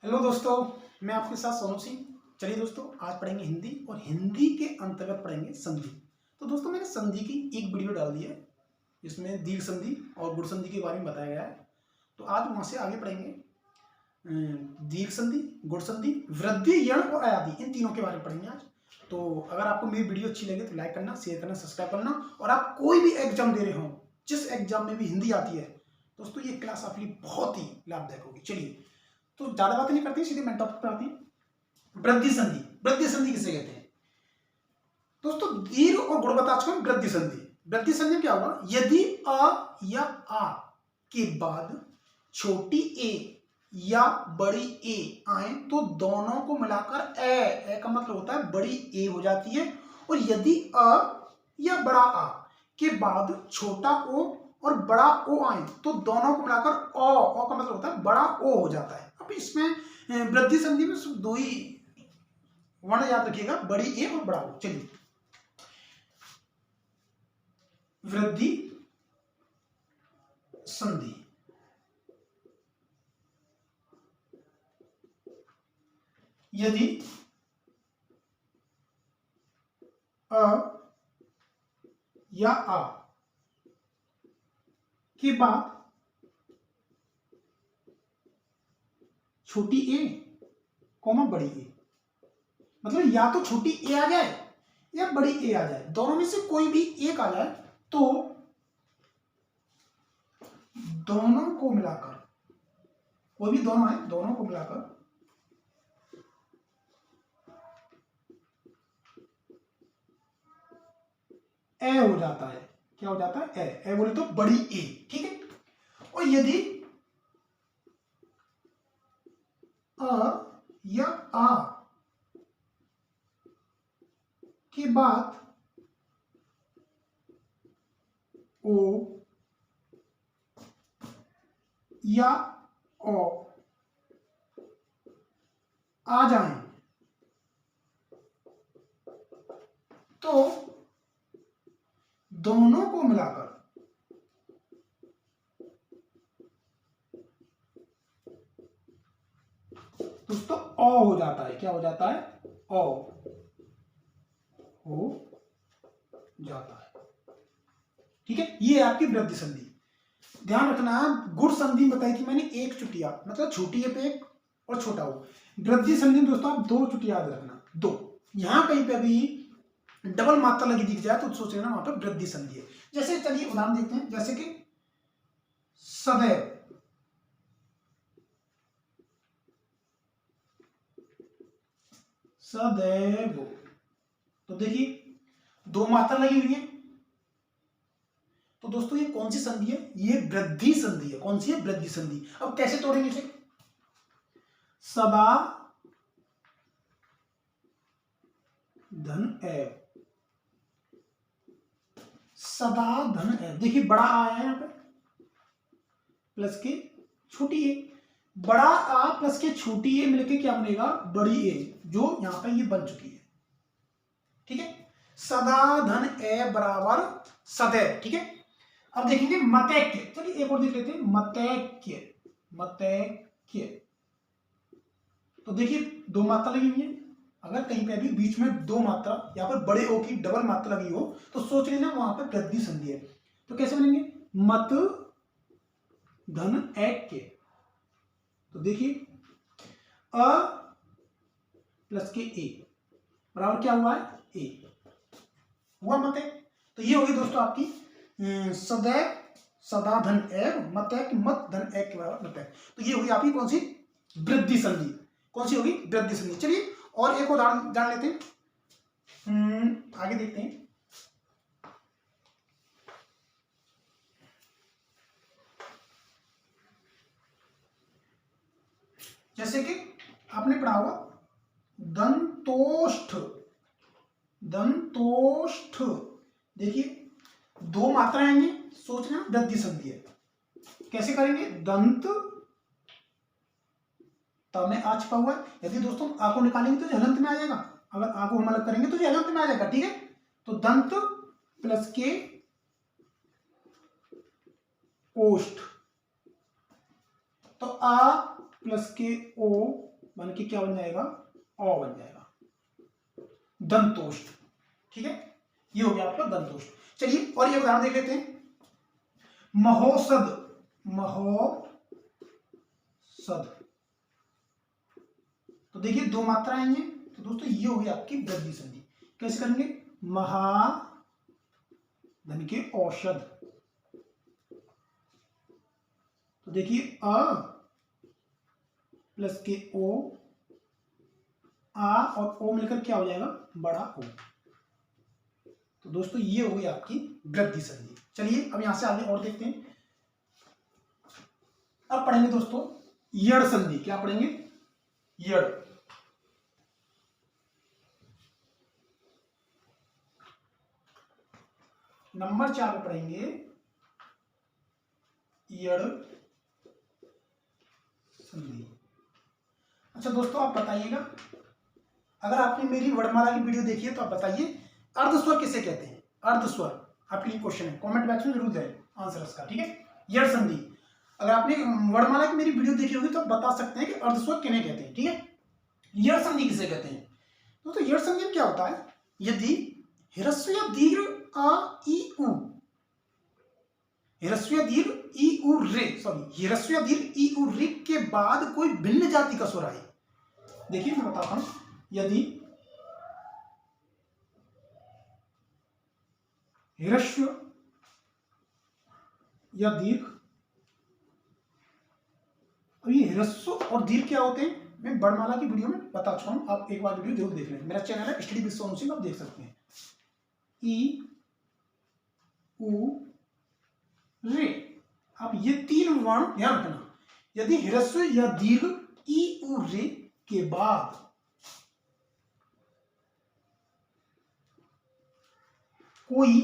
Hello दोस्तों, मैं आपके साथ सोनू सिंह। चलिए दोस्तों, आज पढ़ेंगे हिंदी और हिंदी के अंतर्गत पढ़ेंगे संधि। तो दोस्तों, मैंने संधि की एक वीडियो डाल दी है जिसमें दीर्घ संधि और गुण संधि के बारे में बताया गया है। तो आज वहाँ से आगे पढ़ेंगे दीर्घ संधि, गुण संधि, वृद्धि, यण और अयादि, इन तीनों के बारे में पढ़ेंगे आज। तो अगर आपको मेरी वीडियो अच्छी लगे तो लाइक करना, शेयर करना, सब्सक्राइब करना। और आप कोई भी एग्जाम दे रहे हो, जिस एग्जाम में भी हिंदी आती है दोस्तों, ये क्लास आपके लिए बहुत ही लाभदायक होगी। चलिए, तो ज्यादा बातें नहीं करती, सीधे मेन टॉपिक पे आती है। वृद्धि संधि। वृद्धि संधि किसे कहते हैं दोस्तों? दीर्घ और गुणवाचक में वृद्धि संधि। वृद्धि संधि में क्या होगा? यदि अ या आ के बाद छोटी ए या बड़ी ए आए तो दोनों को मिलाकर ए का मतलब होता है बड़ी ए हो जाती है। और यदि अ या बड़ा आ के बाद छोटा ओ और बड़ा ओ आए तो दोनों को मिलाकर ओ का मतलब होता है बड़ा ओ हो जाता है। अब इसमें वृद्धि संधि में सिर्फ दो ही वर्ण याद रखिएगा, बड़ी ए और बड़ा ओ। चलिए, वृद्धि संधि। यदि अ या आ के बाद छोटी ए कॉमा बड़ी ए, मतलब या तो छोटी ए आ जाए या बड़ी ए आ जाए, दोनों में से कोई भी एक आ जाए तो दोनों को मिलाकर, कोई भी दोनों है, दोनों को मिलाकर ए हो जाता है। क्या हो जाता है? ए बोले तो बड़ी ए। ठीक है। और यदि अ या आ के बाद ओ या ओ आ जाए तो दोनों को मिलाकर दोस्तों ओ हो जाता है। क्या हो जाता है? ओ हो जाता है। ठीक है, ये है आपकी वृद्धि संधि। ध्यान रखना, गुण संधि बताई थी मैंने एक चुटिया, मतलब छोटी है पे एक और छोटा हो। वृद्धि संधि दोस्तों आप दो चुटिया याद रखना, दो। यहां कहीं पे अभी डबल मात्रा लगी दिख जाए तो सोच लेना वहां पर वृद्धि संधि है। जैसे चलिए उदाहरण देखते हैं, जैसे कि सदैव, सदैव। तो देखिए दो मात्रा लगी हुई है, तो दोस्तों ये कौन सी संधि है? ये वृद्धि संधि है। कौन सी है? वृद्धि संधि। अब कैसे तोड़ेंगे इसे? सदा धन एव, सदा धन एव। देखिए बड़ा आ है यहां पे प्लस के छोटी ए, बड़ा आ प्लस के छोटी ए मिलके क्या बनेगा? बड़ी ए, जो यहां पे ये बन चुकी है। ठीक है, सदा धन ए बराबर सदैव। ठीक है, अब देखेंगे मतैक्य। चलिए एक और देख लेते हैं, मतैक्य। मतैक्य तो देखिए दो मात्रा लगी हुई है, अगर कहीं पे भी बीच में दो मात्रा या पर बड़े ओ की डबल मात्रा लगी हो तो सोच लेना वहां पर वृद्धि संधि है। तो कैसे बनेंगे? मत धन ऐक्य। तो देखिए अ प्लस के ए बराबर क्या हुआ है? ए हुआ मत है। तो ये होगी दोस्तों आपकी सदैव सदा धन एव मतैक्य, मत धन ऐक्य बराबर मतैक्य। तो ये होगी आपकी कौन सी? वृद्धि संधि। कौन सी होगी? वृद्धि संधि। चलिए और एक उदाहरण जान लेते हैं, आगे देखते हैं। जैसे कि आपने पढ़ा होगा दंतोष्ठ। दंतोष्ठ देखिए दो मात्रा आएंगे, सोचना वृद्धि संधि है। कैसे करेंगे? दंत तब में आ छिपा हुआ है, यदि दोस्तों आ को निकालेंगे तो हलंत में आ जाएगा, अगर आ को हम अलग करेंगे तो हलंत में आ जाएगा। ठीक है, तो दंत प्लस के ओष्ठ, तो आ प्लस के ओ बन के क्या बन जाएगा, औ बन जाएगा, दंतोष्ठ। ठीक है, ये हो गया आपका दंतोष्ठ। चलिए और ये उदाहरण देख लेते हैं, महोसद, महोसद। तो देखिए दो मात्राएं हैं, तो दोस्तों ये हो गई आपकी वृद्धि संधि। कैसे करेंगे, महा धन के औषध, तो देखिए अ प्लस के ओ, आ और ओ मिलकर क्या हो जाएगा, बड़ा ओ। तो दोस्तों ये हो गई आपकी वृद्धि संधि। चलिए अब यहां से आगे और देखते हैं। अब पढ़ेंगे दोस्तों यड़ संधि। क्या पढ़ेंगे, यड़। नंबर 4 में पढ़ेंगे यड़ संधि। अच्छा दोस्तों आप बताइएगा, अगर आपने मेरी वर्णमाला की वीडियो देखी है तो आप बताइए अर्धस्वर किसे कहते हैं, अर्धस्वर। आपके लिए क्वेश्चन है, कमेंट बॉक्स में जरूर दें आंसर इसका। ठीक है, यड़ संधि। अगर आपने वर्णमाला की मेरी वीडियो देखी होगी तो आप बता सकते हैं कि अर्धस्वर किन्हें कहते हैं। ठीक है, यड़ संधि किसे कहते हैं। तो यड़ संधि में क्या होता है, यदि ह्रस्व या दीर्घ आ ई उ, ह्रस्व या दीर्घ ई उ रे, सॉरी ह्रस्व या दीर्घ ई उ रे के बाद कोई भिन्न जाति का स्वर आए। देखिए मैं बताता हूं, यदि ह्रस्व या दीर्घ, अब ये ह्रस्व और दीर्घ क्या होते हैं मैं वर्णमाला की वीडियो में बता चुका हूं, आप एक बार वीडियो जरूर देख लें। मेरा चैनल है स्टडी विद सोनू सिंह, आप देख सकते हैं। ई उ रे, अब ये तीन वर्ण ध्यान रखना, यदि ह्रस्व या दीर्घ ई उ रे के बाद कोई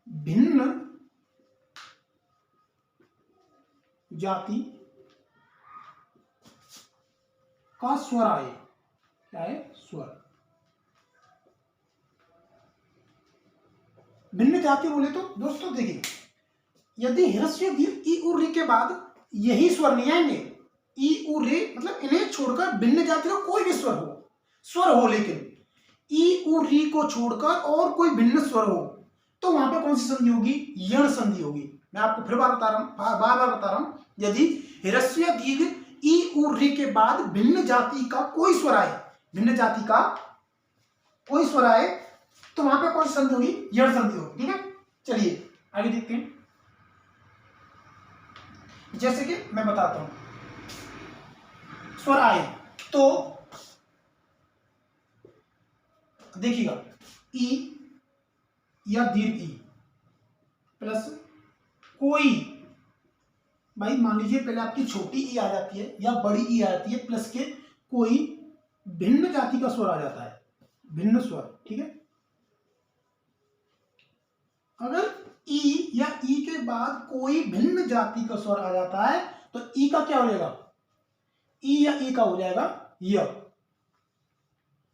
भिन्न जाति का स्वर आए, क्या है, स्वर। भिन्न जाति बोले तो दोस्तों देखिए, यदि ह्रस्व दीर्घ ई उ रे के बाद यही स्वर नहीं आएंगे, ई उ रे मतलब इन्हें छोड़कर भिन्न जाति का कोई भी स्वर हो लेकिन ई उ री को छोड़कर और कोई भिन्न स्वर हो, तो वहां पे कौन सी संधि होगी, यण संधि होगी। मैं आपको फिर बार बता रहा हूं, बार बार बता रहा हूं, यदि ह्रस्व दीर्घ ई उ री के बाद भिन्न जाति का कोई स्वर आए, भिन्न जाति का कोई स्वर आए, तो वहां पे कौन सी संधि होगी, यण संधि होगी। ठीक है, चलिए आगे देखते हैं। जैसे कि मैं बताता हूं, स्वर आए तो देखिएगा, ई या दीर्घ ई प्लस कोई, भाई मान लीजिए पहले आपकी छोटी ई आ जाती है या बड़ी ई आ जाती है, प्लस के कोई भिन्न जाति का स्वर आ जाता है, भिन्न स्वर। ठीक है, अगर ई या ई के बाद कोई भिन्न जाति का स्वर आ जाता है तो ई का क्या हो जाएगा, ई या ई का हो जाएगा य,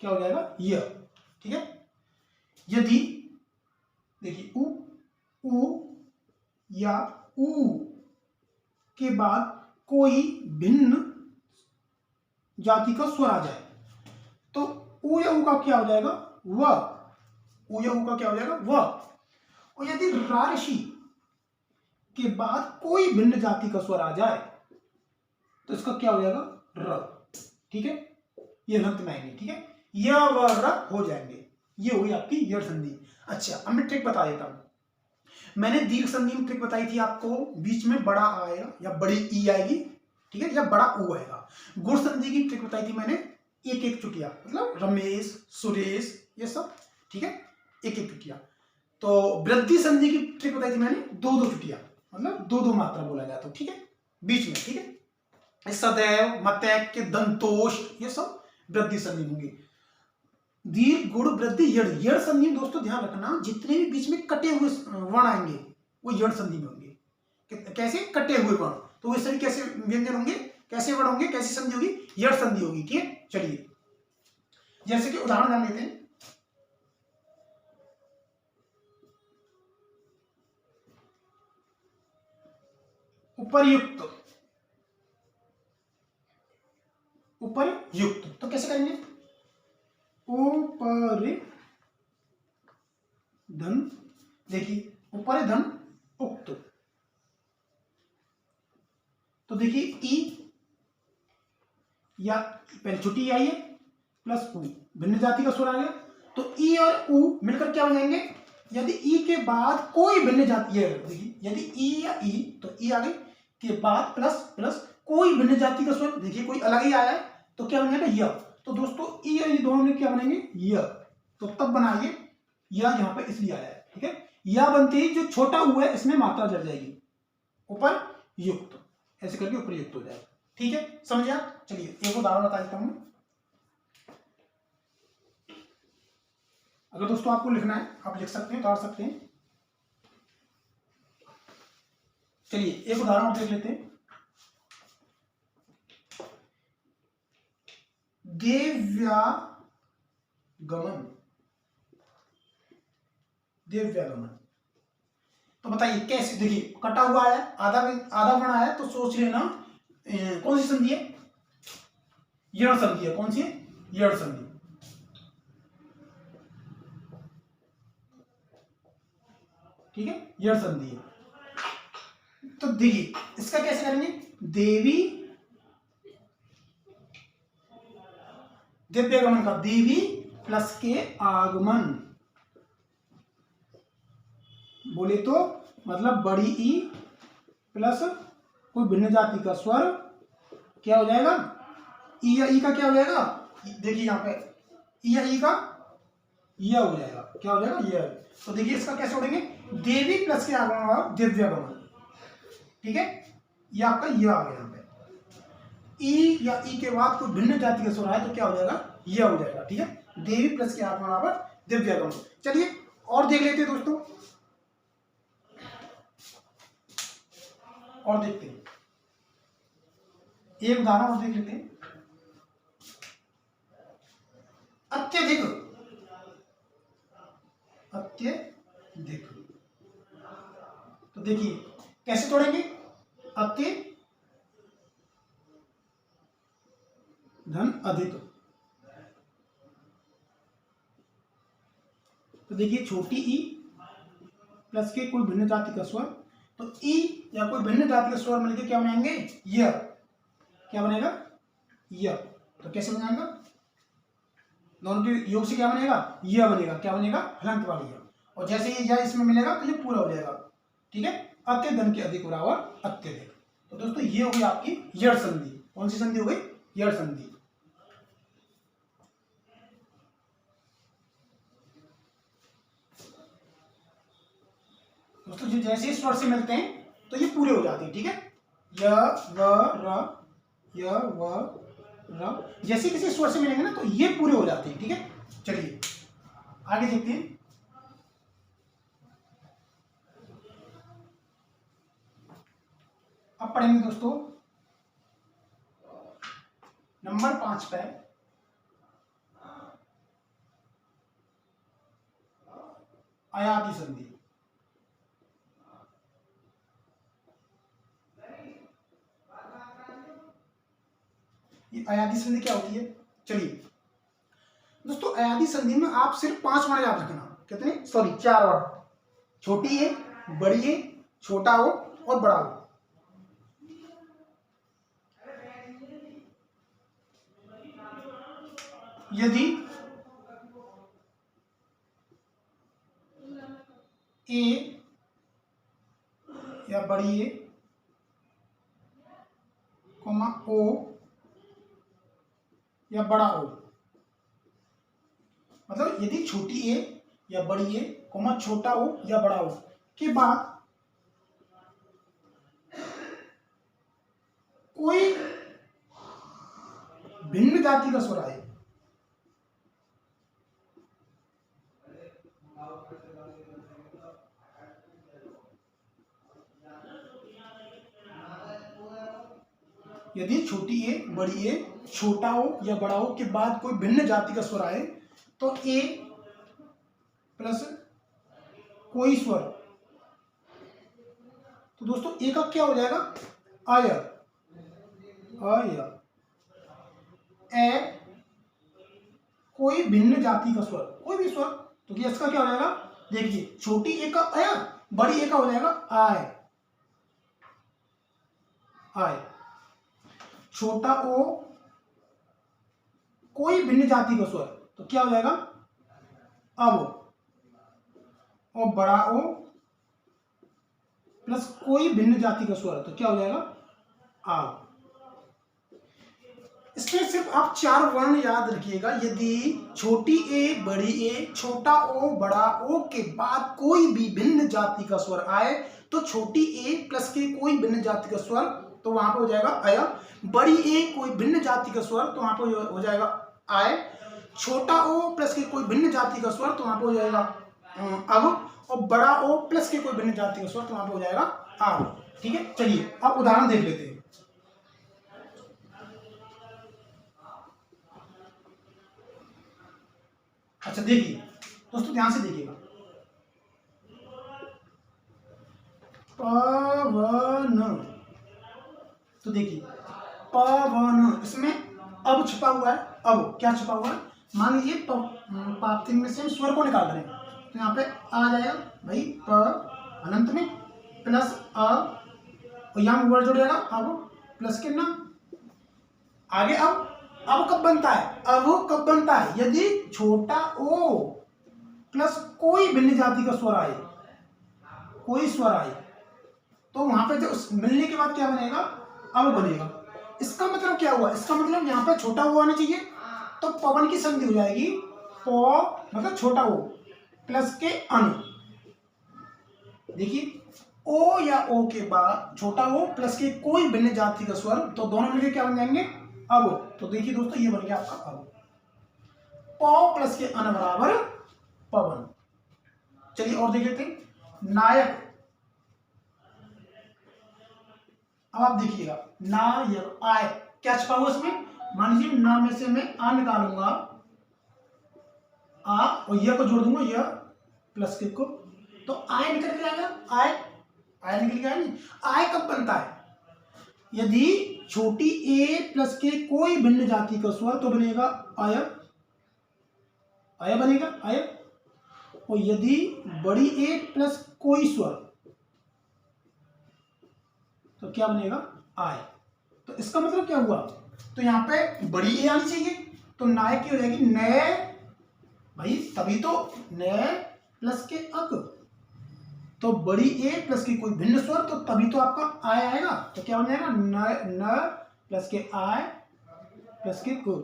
क्या हो जाएगा, य। ठीक है, यदि देखिए उ या ऊ के बाद कोई भिन्न जाति का स्वर आ जाए तो उ या ऊ का क्या हो जाएगा, व, उ या ऊ का क्या हो जाएगा, व। और यदि रार्षि के बाद कोई भिन्न जाति का स्वर आ जाए तो इसका क्या हो जाएगा, र। ठीक है, ये अंत में आएंगे। ठीक है, य व र हो जाएंगे, ये हुई आपकी यड़ संधि। अच्छा अब मैं ट्रिक बता देता हूं, मैंने दीर्घ संधि में ट्रिक बताई थी आपको, बीच में बड़ा आएगा या बड़ी ई आएगी, ठीक है, या बड़ा ऊ आएगा। गुण संधि की ट्रिक बताई थी मैंने, एक एक चुटिया, मतलब रमेश सुरेश ये सब। ठीक है, एक एक चुटिया। तो वृद्धि संधि की ट्रिक बताई थी मैंने, दो दो चुटिया, मतलब दो दो मात्रा बोला जाता है। ठीक है, बीच में। ठीक है, सदैव मतैक के दंतोष ये सब वृद्धि संधि होंगी। दीर्घ गुण वृद्धि यड़, यड़ संधि में दोस्तों ध्यान रखना, जितने भी बीच में कटे हुए वर्ण आएंगे वो यड़ संधि में होंगे। कैसे, कटे हुए वर्ण, तो वो सभी कैसे व्यंजन होंगे, कैसे वर्ण होंगे, कैसी संधि होगी, यड़ संधि होगी। ठीक है, चलिए जैसे कि उदाहरण जान लेते हैं। उपर्युक्त, तो देखिए ई या पहले छोटी ई आई है प्लस ऊ, भिन्न जाति का स्वर आ गया। तो ई और ऊ मिलकर क्या हो जाएंगे, यदि ई के बाद कोई भिन्न जाति है, देखिए यदि ई या ई, तो ई आगे के बाद प्लस प्लस कोई भिन्न जाति का स्वर, देखिए कोई अलग ही आया है तो क्या बनेगा य। तो दोस्तों ई और ई दोनों में क्या बनेंगे य, तो तब बनाइए य यहाँ पे इसलिए आया है, ठीक है। या बनते ही जो छोटा ऊ है इसमें मात्रा जड़ जाएगी, ऊपर युक्त, ऐसे करके ऊपर युक्त हो जाएगा, ठीक है, समझे आप। चलिए एक उदाहरण बता देता हूं। अगर दोस्तों आपको लिखना है आप लिख सकते हैं, उतार सकते हैं। चलिए एक उदाहरण देख लेते हैं। देव्यागमन, देव्यागमन, तो बताइए कैसे, देखिए कटा हुआ है, आधा आधा बना है, तो सोच लेना कौन सी संधि है, यण संधि है। कौन सी है, यण संधि। ठीक है, यण संधि है। तो देखिए इसका कैसे करेंगे, देवी, दिव्यागमन का देवी प्लस के आगमन, बोले तो मतलब बड़ी ई प्लस कोई भिन्न जाति का स्वर क्या हो जाएगा, ई या ई का क्या हो जाएगा, देखिए यहां पे ई या ई का यह हो जाएगा, क्या हो जाएगा यह। तो देखिए इसका कैसे उड़ेंगे, देवी प्लस के आगमन और दिव्यागमन, ठीक है, ये आपका यह आ गया यहाँ पे। ई या ई के बाद कोई भिन्न जाति का स्वर है तो क्या हो जाएगा, यह हो जाएगा, ठीक है। देवी प्लस के आगमन और दिव्यागमन। चलिए और देख लेते हैं दोस्तों, और देखते हैं एक उदाहरण और देख लेते हैं। अत्यधिक, अत्यधिक, तो देखिए कैसे तोड़ेंगे, अत्य धन अधिक, तो देखिए छोटी ई प्लस के कोई भिन्न जाति का स्वर, तो ई या कोई भिन्न जाति का स्वर मिलकर क्या बनाएंगे, य, क्या बनेगा य। तो कैसे बनाएगा, दोनों के योग से क्या बनेगा, य बनेगा, क्या बनेगा, हलंत वाली य। और जैसे ये या इसमें मिलेगा तो ये पूरा हो जाएगा, ठीक है। अत्य धन के अधिक बराबर अत्यधिक। तो दोस्तों ये हो गई आपकी यण संधि। कौन सी संधि हो गई, यण संधि। दोस्तों जो जैसे स्वर से मिलते हैं तो ये पूरे हो जाते हैं, ठीक है। य व र, य व र, जैसे किसी स्वर से मिलेंगे ना तो ये पूरे हो जाते हैं, ठीक है। चलिए आगे देखते हैं। अब पढ़ेंगे दोस्तों नंबर 5 पे अयादी संधि। ये अयादी संधि क्या होती है, चलिए दोस्तों अयादी संधि में आप सिर्फ 5 वर्ण याद रखना, कितने, सॉरी 4 वर्ण, छोटी है, बड़ी है, छोटा हो और बड़ा हो। यदि ए या बड़ी ए कोमा ओ या बड़ा ओ, मतलब यदि छोटी ए या बड़ी ए कोमा छोटा ओ या बड़ा ओ के बाद कोई भिन्न जाति का स्वर आए, यदि छोटी ए बड़ी ए छोटा हो या बड़ा हो के बाद कोई भिन्न जाति का स्वर आए तो ए प्लस कोई स्वर, तो दोस्तों ए का क्या हो जाएगा, आय, आय, ए कोई भिन्न जाति का स्वर, कोई भी स्वर, तो इसका क्या हो जाएगा, देखिए छोटी ए का आया, बड़ी ए का हो जाएगा आय, आय, छोटा ओ कोई भिन्न जाति का स्वर, तो क्या हो जाएगा अब, और बड़ा ओ प्लस कोई भिन्न जाति का स्वर, तो क्या हो जाएगा आ। इसमें सिर्फ आप 4 वर्ण याद रखिएगा। यदि छोटी ए बड़ी ए छोटा ओ बड़ा ओ के बाद कोई भी भिन्न जाति का स्वर आए तो छोटी ए प्लस के कोई भिन्न जाति का स्वर, तो वहां पे हो जाएगा अय। बड़ी ए कोई भिन्न जाति का स्वर, तो वहां पे हो जाएगा आय। छोटा ओ प्लस के कोई भिन्न जाति का स्वर, तो वहां पे हो जाएगा अब। और बड़ा ओ प्लस के कोई भिन्न जाति का स्वर, तो वहां पे हो जाएगा आ। ठीक है, चलिए अब उदाहरण देख लेते हैं। अच्छा देखिए दोस्तों, ध्यान से देखिएगा। पवन, तो देखिए पवन, इसमें अब छुपा हुआ है। अब क्या छुपा हुआ है, मान लीजिए पापतिंग में से हम स्वर को निकाल रहे हैं, तो यहाँ पे आ जाएगा भाई प अनंत में प्लस अ, और यहाँ वर्ड जुड़ जाएगा अब प्लस के ना आगे। अब कब बनता है, अब कब बनता है, यदि छोटा ओ प्लस कोई भिन्न जाति का स्वर आए, कोई स्वर आए, तो वहां पे जो मिलने के बाद क्या बनेगा, अब बनेगा। इसका मतलब क्या हुआ, इसका मतलब यहाँ पे छोटा ओ आना चाहिए, तो पवन की संधि हो जाएगी प मतलब छोटा ओ प्लस के अन। देखिए ओ या ओ के बाद छोटा ओ प्लस के कोई भिन्न जाति का स्वर, तो दोनों मिलकर क्या बन जाएंगे अब। तो देखिए दोस्तों, ये बन गया आपका अब। प प्लस के अन बराबर पवन। चलिए और देख लेते हैं नायक। अब आप देखिएगा नायक आय, क्या छुपा हुआ इसमें, मान लीजिए ना में से मैं आ निकालूंगा आ और यह को जोड़ दूंगा यह प्लस के को, तो आय निकल के आएगा। आय निकल के आया नहीं। आय कब बनता है, यदि छोटी ए प्लस के कोई भिन्न जाति का स्वर, तो बनेगा अय, अय बनेगा अय। और यदि बड़ी ए प्लस कोई स्वर, तो क्या बनेगा आय। तो इसका मतलब क्या हुआ, तो यहां पे बड़ी ए आनी चाहिए, तो नायक की हो जाएगी नए भाई, तभी तो नए प्लस के अक, तो बड़ी ए प्लस की कोई भिन्न स्वर, तो तभी तो आपका आय आएगा। तो क्या बन जाएगा न प्लस के आय प्लस के को,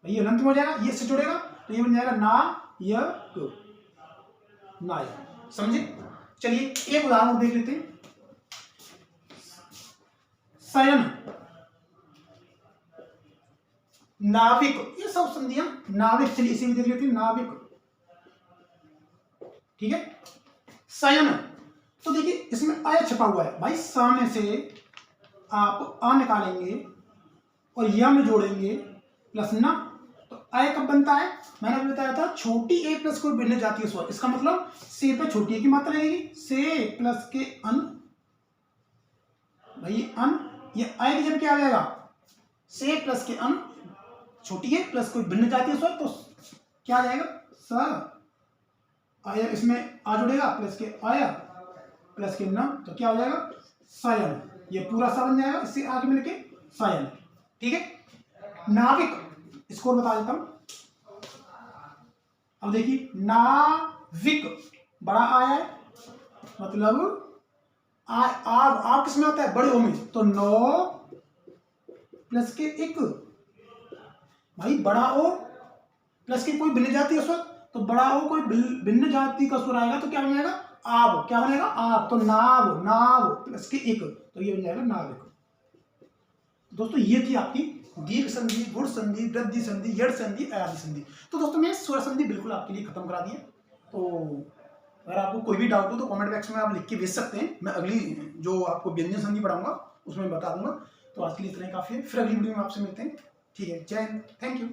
ये अनंत में हो जाएगा, ये से जुड़ेगा, तो ये बन जाएगा ना य को, नायक। समझे। चलिए एक उदाहरण देख लेते हैं। शयन, नाविक, ये सब संधियां नाविक। चलिए इसे भी देख लेते हैं, नाविक। ठीक है। शयन, तो देखिए इसमें आय छपा हुआ है भाई, सामने से आप आ निकालेंगे और या में जोड़ेंगे प्लस ना, तो आय कब बनता है, मैंने अभी बताया था छोटी ए प्लस कोई भिन्न जाति का स्वर। इसका मतलब से पे छोटी ए की मात्रा लगेगी, से प्लस के अन भाई अन, ये आय की जब क्या आ जाएगा, से प्लस के अन छोटी ए प्लस कोई भिन्न जाति का स्वर, तो क्या आ जाएगा स आया, इसमें आ जुड़ेगा प्लस के आया प्लस के न, तो क्या हो जाएगा शयन। ये पूरा सा बन जाएगा, इससे आगे मिलके शयन। ठीक है। नाविक, इसको बता देता हूं। अब देखिए नाविक बड़ा आया है, मतलब आ किसमें होता है, बड़े ओ में, तो 9 प्लस के 1 भाई, बड़ा ओ प्लस के कोई भिन्न जाति का स्वर, तो बड़ा ओ कोई भिन्न जाति का स्वर आएगा, तो क्या बन जाएगा आब। क्या बनेगा आब, तो नाव, नाव प्लस के 1, तो ये बन जाएगा नाविक। दोस्तों ये थी आपकी दीर्घ संधि, गुण संधि, वृद्धि संधि, यड़ संधि, अयादि संधि। तो दोस्तों मैं स्वर संधि बिल्कुल आपके लिए खत्म करा दिया। तो अगर आपको कोई भी डाउट हो तो कमेंट बॉक्स में आप लिख के भेज सकते हैं, मैं अगली जो आपको व्यंजन संधि पढ़ाऊंगा उसमें बता दूंगा। तो आज के लिए इतना ही काफी है, फिर अगली वीडियो में आपसे मिलते हैं। ठीक है, जय हिंद, थैंक यू।